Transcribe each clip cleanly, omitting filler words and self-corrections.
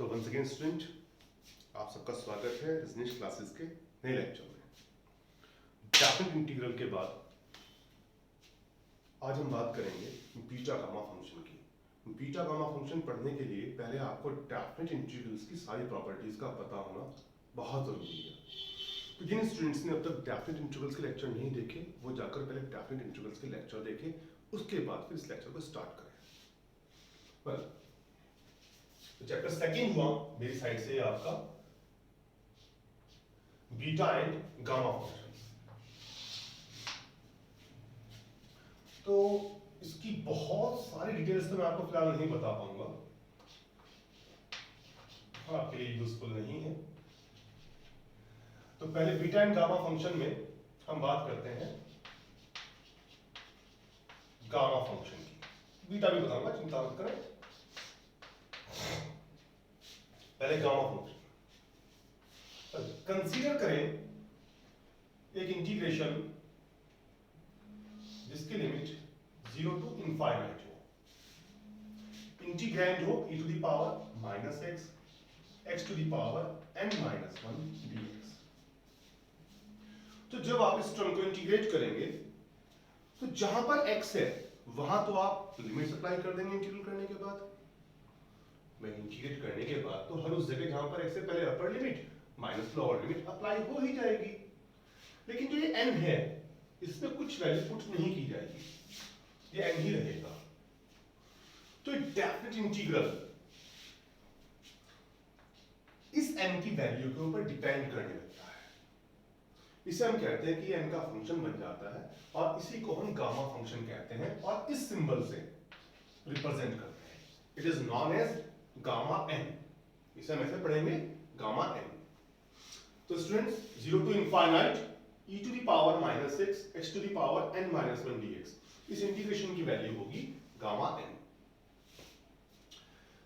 तो once again student, आप सबका स्वागत है रजनीश क्लासेस के नए लेक्चर में। डेफिनेट इंटीग्रल के बाद आज हम बात करेंगे बीटा गामा फंक्शन की। बीटा गामा फंक्शन पढ़ने के लिए पहले आपको डेफिनेट इंटीग्रल्स की सारी प्रॉपर्टीज का पता होना बहुत जरूरी है। तो जिन स्टूडेंट्स ने अब तक डेफिनेट इंटीग्रल्स के लेक्चर नहीं देखे वो जाकर पहले डेफिनेट इंटीग्रल्स के लेक्चर देखें, उसके बाद फिर इस लेक्चर को स्टार्ट करें। तो चैप्टर सेकंड हुआ मेरी साइड से आपका बीटा एंड गामा फंक्शंस। तो इसकी बहुत सारी डिटेल्स तो मैं आपको फिलहाल नहीं बता पाऊंगा, आपके लिए यूजफुल नहीं है। तो पहले बीटा एंड गामा फंक्शन में हम बात करते हैं गामा फंक्शन की। बीटा भी बताऊंगा, चिंता मत करें। पहले गामा फंक्शन कंसीडर करें एक इंटीग्रेशन जिसकी लिमिट 0 टू इनफाइनाइट हो। इंटीग्रैंड हो e to the power -x, x to the power n-1 dx। तो जब आप इस टर्म को इंटीग्रेट करेंगे तो जहां पर x है वहां तो आप लिमिट अप्लाई कर देंगे। इंटीग्रेट करने के बाद इंटीग्रेट करने के बाद तो हर उस जगह जहां पर x से पहले upper limit minus lower limit apply हो ही जाएगी। लेकिन जो ये n है इसमें कुछ वैल्यू पुट नहीं की जाएगी, ये n ही रहेगा। तो डेफिनेट इंटीग्रल इस n की वैल्यू के ऊपर डिपेंड करने लगता है। इसे हम कहते हैं कि n का फंक्शन बन जाता है और इसी को हम गामा फंक्शन कहते हैं और इस सिंबल से रिप्रेजेंट करते हैं। It is known as gamma n। इसे हम ऐसे पढ़ेंगे गामा n। तो students 0 to infinite e to the power -6 x to the power n-1 dx, इस इंटीग्रेशन की वैल्यू होगी गामा n।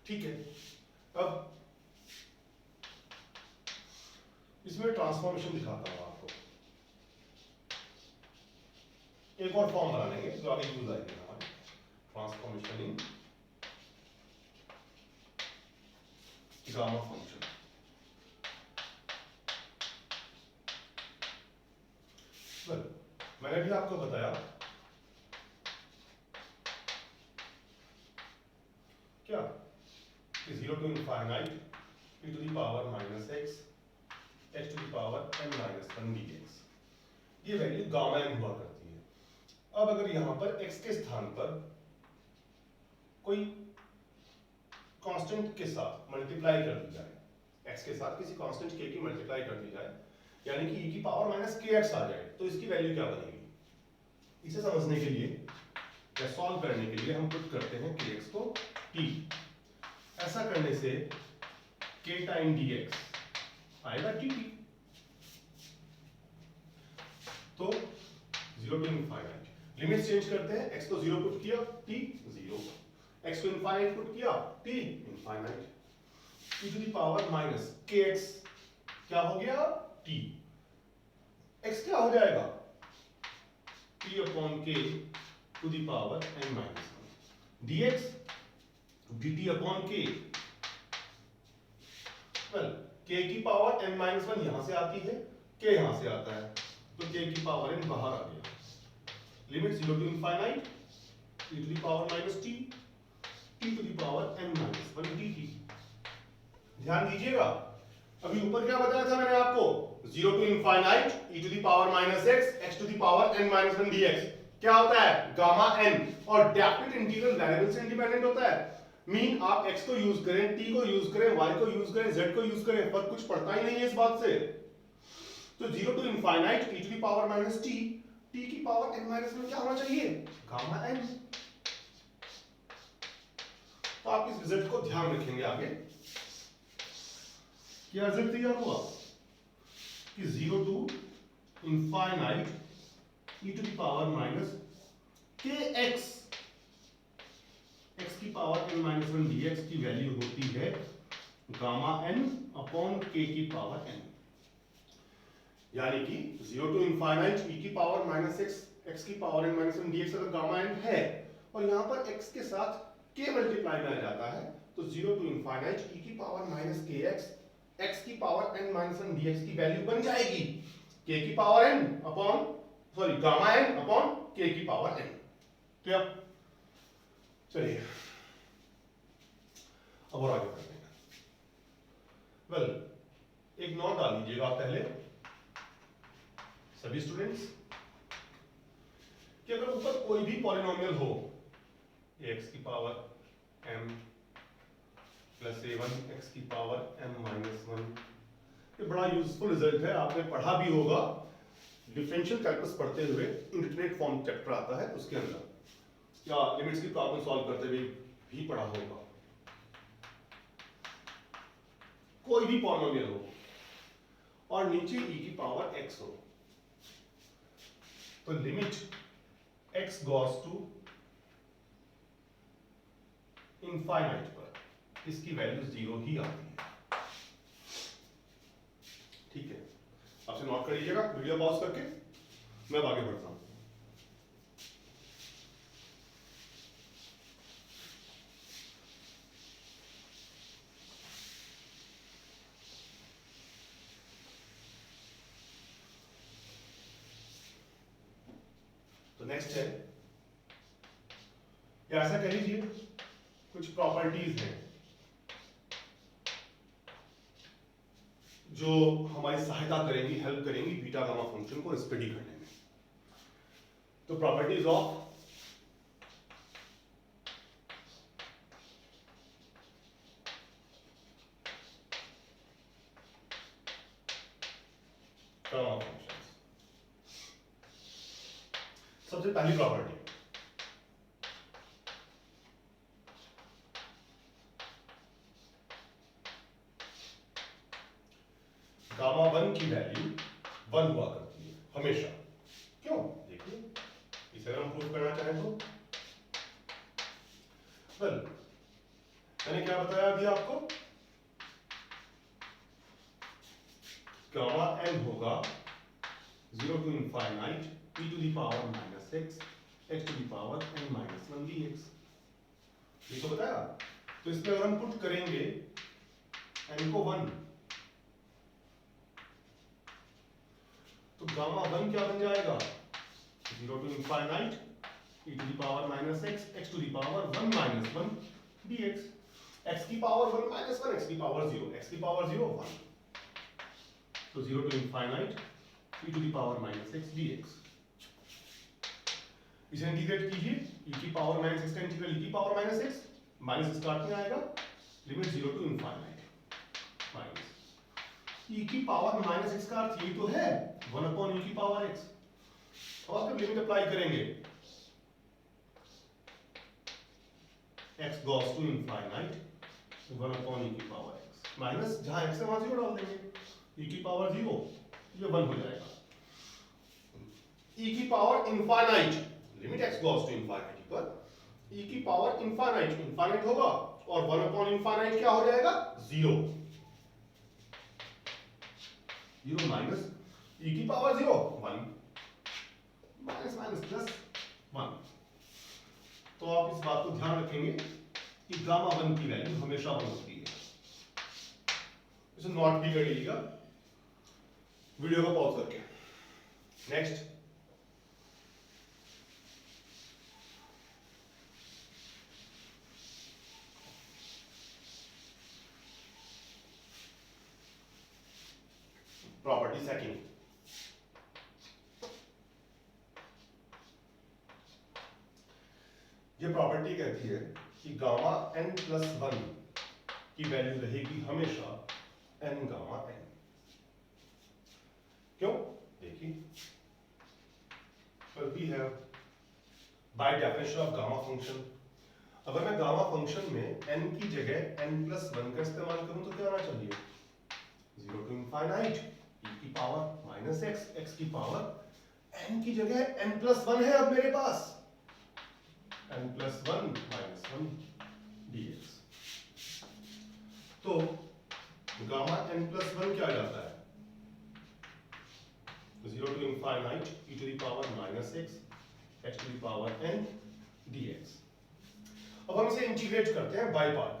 ठीक है, अब इसमें ट्रांसफॉर्मेशन दिखाता हूं आपको। एक और फॉर्म बना लेंगे जो आगे यूज आएगी हमारे, ट्रांसफॉर्मेशन इन गामा फंक्शन। मैंने भी आपको बताया क्या कि 0 to infinite e to the power -x, x to the power n-1 dx, ये वैल्यू गामा n हुआ करती है। अब अगर यहां पर x के स्थान पर कोई कांस्टेंट के साथ मल्टीप्लाई कर दी जाए, x के साथ किसी कांस्टेंट k की मल्टीप्लाई कर दी जाए, यानी कि e की पावर -kx आ जाए, तो इसकी वैल्यू क्या बनेगी? इसे समझने के लिए या सॉल्व करने के लिए हम पुट करते हैं kx को t। ऐसा करने से k टाइम dx आएगा dt। तो 0 टू इनफाइनाइट लिमिट चेंज करते हैं, x को 0 पुट किया t 0, x को इनफाइनाइट पुट किया t infinite, e to the power -kx क्या हो गया t। x क्या हो जाएगा t upon k to the power n-1 dx dt upon k। Well k की पावर n-1 यहां से आती है, k यहां से आता है, तो k की पावर n बाहर आ गया। Limit 0 to infinite e to the power -t, t to the power n-1 dt। ध्यान दीजिएगा, अभी ऊपर क्या बताया था मैंने आपको, 0 to infinite e to the power -x, x to the power n-1 dx क्या होता है गामा n। और डेफिनेट इंटीग्रल वेरिएबल से इंडिपेंडेंट होता है। मीन आप x को यूज करें, t को यूज करें, y को यूज करें, z को यूज करें, पर कुछ पड़ता ही नहीं है इस बात से। तो 0 to infinite e to the power -t, t की पावर n-1 क्या होना चाहिए गामा n। तो आप इस रिजल्ट को ध्यान रखेंगे आगे। क्या रिजल्ट तैयार हुआ कि 0 to infinite e to the power -kx, x की पावर n-1 dx की वैल्यू होती है गामा n अपॉन k की पावर n। यानी कि 0 टू इनफाइनाइट e की पावर -x, x की पावर n-1 dx अगर गामा n है और यहां पर x के साथ k मल्टीप्लाई में आ जाता है, तो 0 टू इनफाइनाइट e की पावर माइनस kx x की पावर n माइनस 1 dx की वैल्यू बन जाएगी k की power n upon sorry gamma n upon k की पावर n। क्लियर? चलिए अब और आगे बढ़ते हैं। वेल एक नोट डाल लीजिएगा पहले सभी स्टूडेंट्स कि अगर ऊपर कोई भी पॉलिनोमियल हो x की power m plus a1 x की पावर m माइनस 1, ये बड़ा यूजफुल रिजल्ट है, आपने पढ़ा भी होगा डिफरेंशियल कैलकुलस पढ़ते हुए इंडिटरमिनेट फॉर्म चैप्टर आता है उसके अंदर या लिमिट्स की प्रॉब्लम सॉल्व करते हुए भी पढ़ा होगा। कोई भी पॉलिनोमियल हो और नीचे e की पावर x हो तो limit x goes to infinite पर इसकी वैल्यू 0 ही आती है। ठीक है, आपसे नोट कर लीजिएगा वीडियो पॉज करके, मैं अब आगे बढ़ता हूं। तो नेक्स्ट है या ऐसा कह लीजिए कुछ प्रॉपर्टीज हैं जो हमारी सहायता करेंगी, हेल्प करेंगी बीटा गामा फंक्शन को स्टडी करने में। तो प्रॉपर्टीज ऑफ गामा फंक्शन। सबसे पहली प्रॉपर्टी गामा 1 की वैल्यू 1 हुआ करती है हमेशा। क्यों? देखिए इसे अगर हम प्रूव करना चाहें तो वेल मैंने क्या बताया अभी आपको, गामा n होगा 0 to infinite e to the power minus x to the power n minus 1 dx। ये तो बताया। तो इसमें अगर हम पुट करेंगे n को 1 तो गामा 1 क्या बन जाएगा 0 to infinite e to the power minus x to the power 1 minus 1 dx। x की पावर 1 माइनस 1 x की पावर 0, x की पावर 0 1, तो 0 to infinite e to the power minus x dx। इसे इंटीग्रेट कीजिए e की power minus x का integral e की power minus x minus start में आएगा limit 0 to infinite minus e की पावर माइनस x का अर्थ ये तो है 1 अपॉन e की पावर x। और जब लिमिट अप्लाई करेंगे x goes to infinite 1 upon e की पावर x माइनस जहां x है वहां 0 डाल देंगे e की पावर 0 ये 1 हो जाएगा e की power infinite limit x goes to infinite पर e की पावर इनफाइनाइट इनफाइनाइट होगा और 1 upon इनफाइनाइट क्या हो जाएगा 0 0 माइनस e की पावर 0 1 माइनस माइनस प्लस 1। तो आप इस बात को ध्यान रखेंगे कि गामा 1 की वैल्यू हमेशा 1 होती है। इसे नोट भी कर लीजिएगा वीडियो को पॉज करके। नेक्स्ट प्रॉपर्टी सेकंड, ये प्रॉपर्टी कहती है कि गामा n प्लस 1 की वैल्यू रहेगी हमेशा n गामा n। क्यों? देखिए we have by definition of gamma function, अगर मैं गामा फंक्शन में n की जगह n प्लस 1 का इस्तेमाल करूं तो क्या होना चाहिए 0 टू इनफाइनाइट e की पावर माइनस x की पावर n की जगह n प्लस 1 है अब मेरे पास n प्लस 1 माइनस 1 dx। तो गामा n प्लस 1 क्या जाता है 0 to infinite e to the power minus x to the power n dx। अब हम इसे इंटीग्रेट करते हैं by part.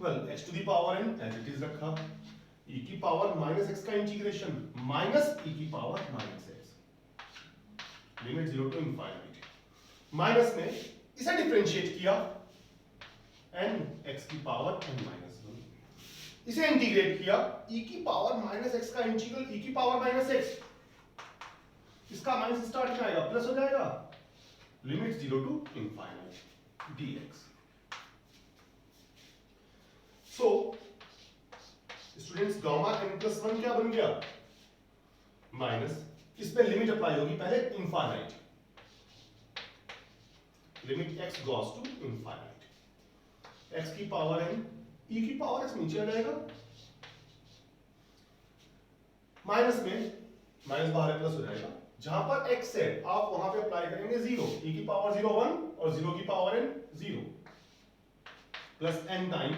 Well x to the power n as it is रखा, e की पावर माइनस x का इंटीग्रेशन माइनस e की power minus x, limit 0 to infinite, minus में इसे डिफरेंशिएट किया n x की पावर n माइनस 1, इसे integrate किया e की पावर माइनस x का इंटीग्रल e की पावर माइनस x, इसका माइनस स्टार्ट में आएगा प्लस हो जाएगा, limit 0 to infinite dx। So students gamma n plus 1 क्या बन गया, माइनस, इस पे लिमिट अप्लाई होगी पहले infinite, limit x goes to infinite, x की पावर n e की पावर x नीचे आ जाएगा, माइनस में माइनस बाहर प्लस हो जाएगा, जहां पर x है आप वहां पे अप्लाई करेंगे 0, e की पावर 0 1 और 0 की power n 0, plus n time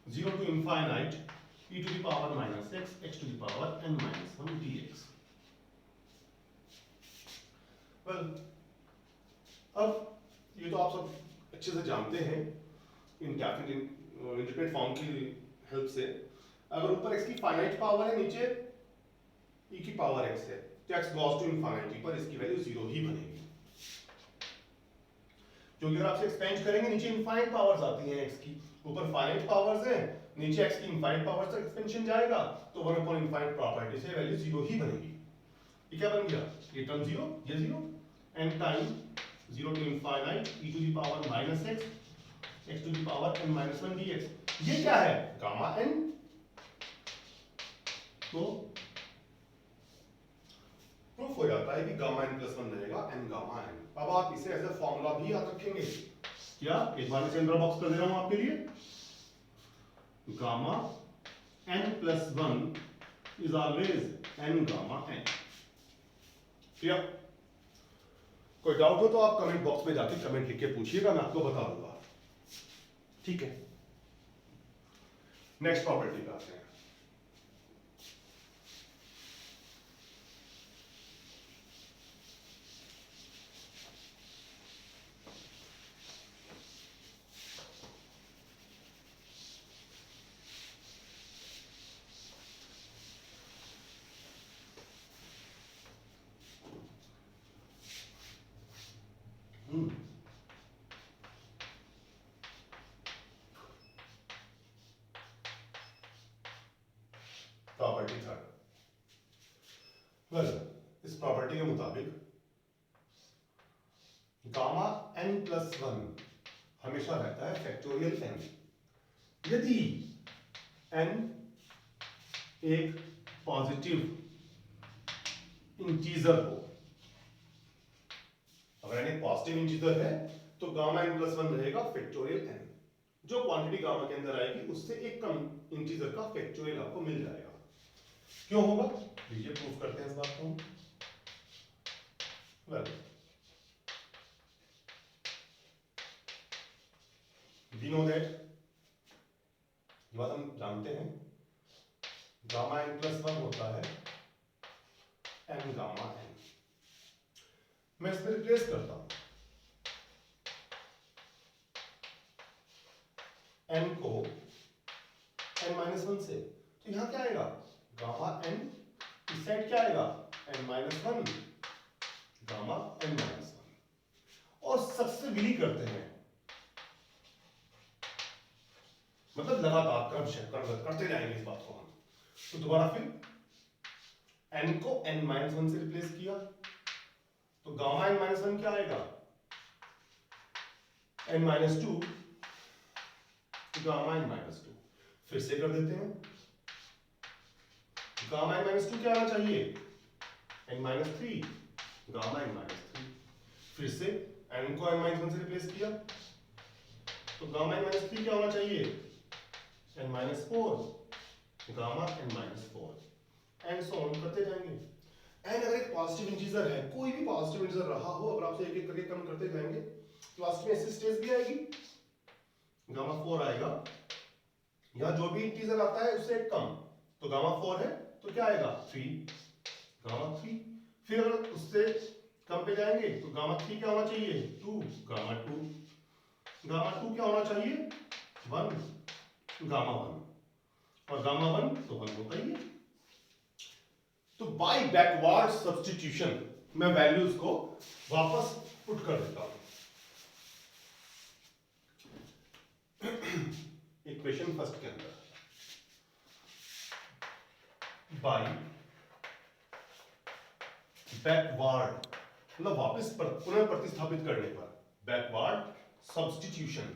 0 to infinite e to the power minus x to the power n minus 1 dx। Well अब ये तो आप सब अच्छे से जानते हैं इंडेफिनिट फॉर्म की हेल्प से, अगर ऊपर x की फाइनाइट पावर है नीचे e की पावर x है तो x गोस टू इनफिनिटी पर इसकी वैल्यू 0 ही बनेगी, क्योंकि अगर आपसे एक्सपेंड करेंगे नीचे इनफाइनाइट पावर्स आती हैं x की, ऊपर फाइनाइट पावर्स हैं, नीचे x की इनफाइनाइट पावर्स तक एक्सपेंशन जाएगा तो 1 अपॉन इनफाइनाइट प्रॉपर्टी से वैल्यू 0 ही बनेगी। ये क्या बन गया, ये टर्म 0 ये 0, n time 0 to infinite e to the power minus x to the power n minus 1 dx। ये क्या है, गामा n, तो प्रूफ हो जाता है कि गामा n प्लस 1 रहेगा n गामा n। अब आप इसे एज ए फॉर्मूला भी याद रखेंगे, क्या एक बार सेंटर बॉक्स कर दे रहा हूं आपके लिए, gamma n plus 1 is always n gamma n। Clear? कोई डाउट हो तो आप कमेंट बॉक्स में जाके कमेंट लिख के पूछिएगा, मैं आपको बता दूंगा, ठीक है। नेक्स्ट प्रॉपर्टी पे आते हैं। प्रॉपर्टी थर्ड, वेल इस प्रॉपर्टी के मुताबिक गामा n प्लस 1 हमेशा रहता है फैक्टोरियल n, यदि n एक पॉजिटिव इंटीजर हो, अगर n एक पॉजिटिव इंटीजर है तो गामा n प्लस 1 रहेगा फैक्टोरियल n, जो क्वांटिटी गामा के अंदर आएगी उससे एक कम इंटीजर का फैक्टोरियल आपको मिल जाएगा। क्यों होगा, लीजिए प्रूफ करते हैं इस बात को। वेल वी नो दैट, ये बात हम जानते हैं, गामा n प्लस 1 होता है n गामा n। मैं इसमें रिप्लेस करता हूं n को n माइनस 1 से, तो यहां क्या आएगा, गामा n, इस साइड क्या आएगा n minus 1 gamma n minus 1, और सबसे विली करते हैं, मतलब लगातार क्रमशः करते जाएंगे इस बात को हम। तो दोबारा फिर n को n माइनस 1 से रिप्लेस किया तो गामा n माइनस 1 क्या आएगा, n minus 2 gamma n minus 2, फिर से कर देते हैं, गामा n माइनस 2 क्या आना चाहिए, n minus 3 gamma n minus 3, फिर से n को n माइनस 1 से रिप्लेस किया तो गामा n माइनस 3 क्या होना चाहिए, n minus 4 gamma n minus 4, and so on करते जाएंगे। n अगर एक पॉजिटिव इंटीजर है, कोई भी पॉजिटिव इंटीजर रहा हो, अगर आपसे एक एक करके कम करते जाएंगे तो लास्ट में ऐसी स्टेज भी आएगी, गामा 4 आएगा, या जो भी इंटीजर आता है उससे एक कम, तो गामा 4 है तो क्या आएगा 3 गामा 3, फिर अगर उससे कम पे जाएंगे तो गामा 3 क्या होना चाहिए 2 गामा 2, गामा 2 क्या होना चाहिए 1 गामा 1 और गामा 1 तो 1 होता ही है। तो बाय बैकवर्ड सब्स्टिट्यूशन मैं वैल्यूज को वापस पुट कर देता हूं। इक्वेशन फर्स्ट के अंदर बाय बैकवर्ड मतलब वापस पुनः प्रतिस्थापित करने पर बैकवर्ड सब्स्टिट्यूशन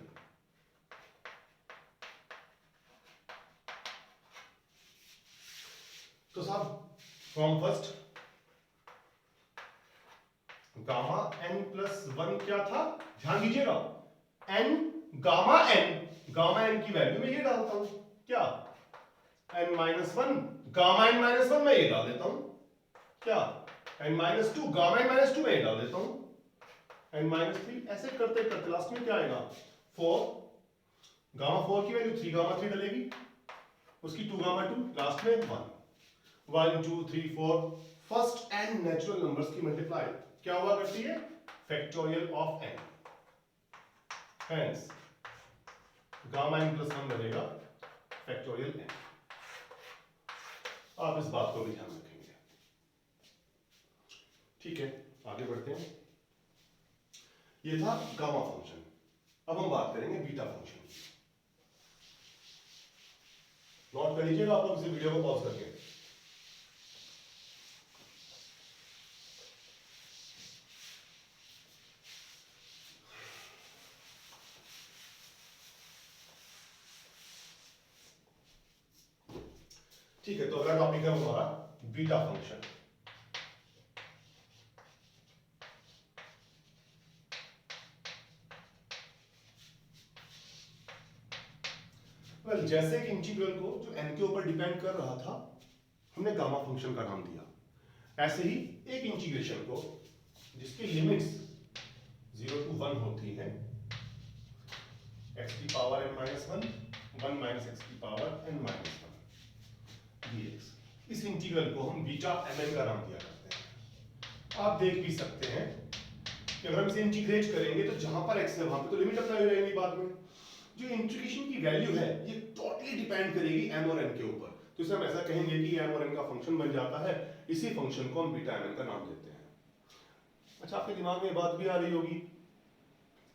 तो साहब from first gamma n plus 1 क्या था, ध्यान दीजिएगा n गामा n की वैल्यू में ये डालता हूं क्या n minus 1 gamma n minus 1 में ये डाल देता हूं क्या n minus 2 gamma n minus 2 में ये डाल देता हूं n माइनस 3 ऐसे करते करते लास्ट में क्या आएगा 4 गामा 4 की वैल्यू 3 गामा 3 डलेगी उसकी 2 गामा 2 लास्ट में 1 2 3 4 फर्स्ट एंड नेचुरल नंबर्स की मल्टीप्लाई क्या हुआ करती है factorial of n hence gamma n plus 1 बनेगा फैक्टोरियल n। आप इस बात को भी ध्यान रखेंगे। ठीक है आगे बढ़ते हैं। ये था गामा फंक्शन। अब हम बात करेंगे बीटा फंक्शन की। नोट कर लीजिएगा आप लोग इस वीडियो को पॉज करके। ठीक है तो अगला टॉपिक है हमारा बीटा फंक्शन। वेल जैसे कि इंटीग्रल को जो n के ऊपर डिपेंड कर रहा था हमने गामा फंक्शन का नाम दिया, ऐसे ही एक इंटीग्रेशन को जिसकी लिमिट्स 0 to 1 होती है x की power n minus 1 1 minus x की पावर n माइनस 1 dx, इस इंटीग्रल को हम बीटा mn का नाम दिया करते हैं। आप देख भी सकते हैं कि अगर हम इसे इंटीग्रेट करेंगे तो जहां पर x है वहां पे तो लिमिट अप्लाई हो जाएगी बाद में। जो इंटीग्रेशन की वैल्यू है ये टोटली डिपेंड करेगी m और n के ऊपर, तो इसे हम ऐसा कहेंगे कि m और n का फंक्शन बन जाता है, इसी फंक्शन को हम बीटा mn का नाम देते हैं। अच्छा आपके दिमाग में बात भी आ रही होगी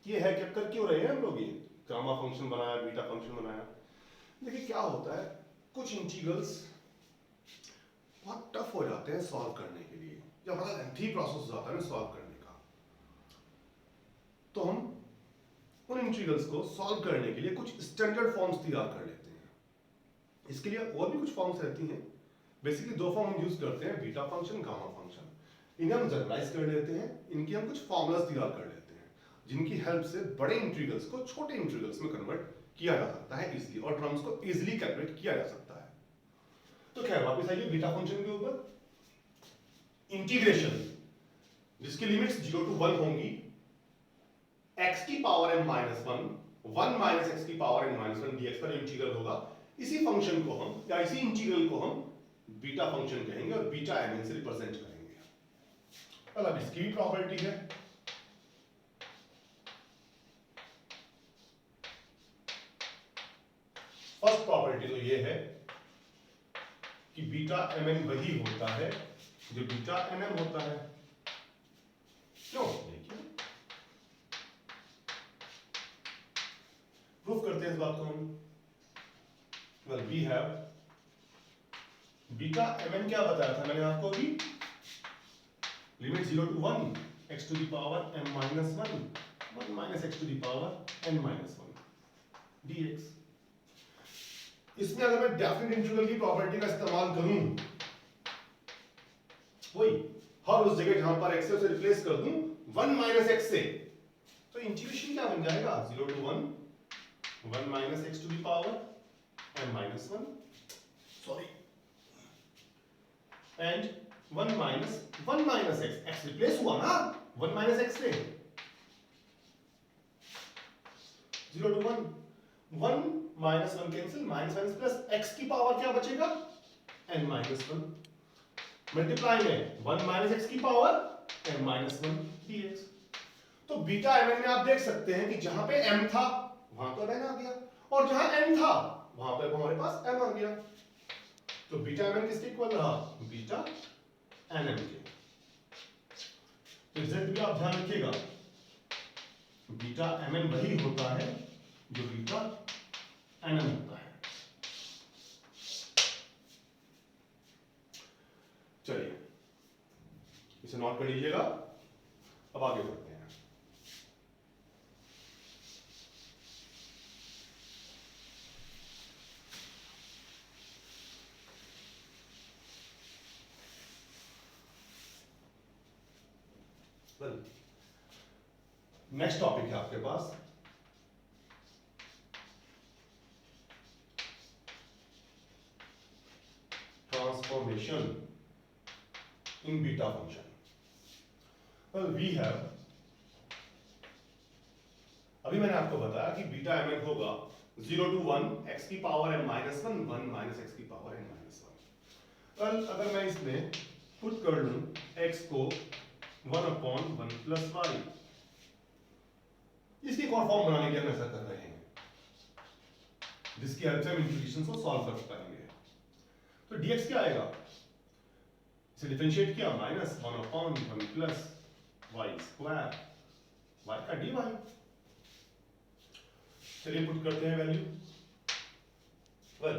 कि ये है क्या, कर क्यों रहे हैं हम लोग, ये गामा फंक्शन बनाया बीटा फंक्शन बनाया। देखिए क्या होता है कुछ इंटीग्रल्स बहुत टफ हो जाते हैं सॉल्व करने के लिए, या बड़ा लेंथी प्रोसेस हो जाता है सॉल्व करने का, तो हम उन इंटीग्रल्स को सॉल्व करने के लिए कुछ स्टैंडर्ड फॉर्म्स तैयार कर लेते हैं। इसके लिए और भी कुछ फॉर्म्स रहती हैं, बेसिकली दो फॉर्म हम यूज करते हैं बीटा फंक्शन गामा फंक्शन। इन्हें हम जनरलाइज कर लेते हैं, इनकी हम कुछ फॉर्मूलाज तैयार कर लेते हैं जिनकी हेल्प से बड़े इंटीग्रल्स को छोटे इंटीग्रल्स में कन्वर्ट किया जा सकता है इजीली, और टर्म्स को इजीली कैलकुलेट किया जा सकता है। तो खैर वापस आइए बीटा फंक्शन के ऊपर। इंटीग्रेशन जिसकी लिमिट्स 0 to 1 होंगी, x की power n minus 1 minus x की पावर n माइनस 1 dx पर इंटीग्रल होगा। इसी फंक्शन को हम या इसी इंटीग्रल को हम बीटा फंक्शन कहेंगे और बीटा mn से रिप्रेजेंट करेंगे। अब इसकी भी प्रॉपर्टी है, फर्स्ट प्रॉपर्टी तो ये है कि बीटा mn वही होता है जो बीटा nm होता है। क्यों, देखिए प्रूफ करते हैं इस बात को हम। Well we have beta mn क्या बताया था मैंने आपको अभी, limit 0 to 1 x to the power m minus 1 minus x to the power n minus 1 dx। इसमें अगर मैं डेफिनेट इंटीग्रल की प्रॉपर्टी का इस्तेमाल करूं, वही हर उस जगह जहां पर x से उसे रिप्लेस कर दूं 1 माइनस x से, तो इंटीग्रेशन क्या बन जाएगा 0 to 1 minus x to the power m minus 1 sorry and 1 minus x replace हुआ ना 1 माइनस x से, 0 to 1 minus 1 cancel, minus minus plus x की पावर क्या बचेगा n माइनस 1 मल्टीप्लाई में 1 माइनस x की पावर n माइनस 1 dx। तो beta mn में आप देख सकते हैं कि जहां पे m था वहां तो n आ गया, और जहां n था वहां पर हमारे पास m आ गया, तो बीटा mn किसके इक्वल रहा? बीटा nm के। तो रिजल्ट भी आप ध्यान रखिएगा, बीटा mn वही होता है जो बीटा nm होता है। चलिए इसे नोट कर लीजिएगा, अब आगे बढ़ते हैं। नेक्स्ट टॉपिक है आपके पास transformation in beta function. Well we have, अभी मैंने आपको बताया कि बीटा mn होगा 0 to 1 x की power m minus 1 1 minus x की पावर n minus 1। वेल अगर मैं इसमें पुट कर लूं x को 1 upon 1 plus y, इसकी एक और फॉर्म बनाने की हम ऐसा कर रहे हैं जिसकी हेल्प से हम इंटीग्रेशन को सॉल्व कर पाएंगे। तो dx क्या आएगा? इसे डिफरेंशिएट किया minus 1 upon 1 plus y square y का dy। चलिए पुट करते हैं वैल्यू। वेल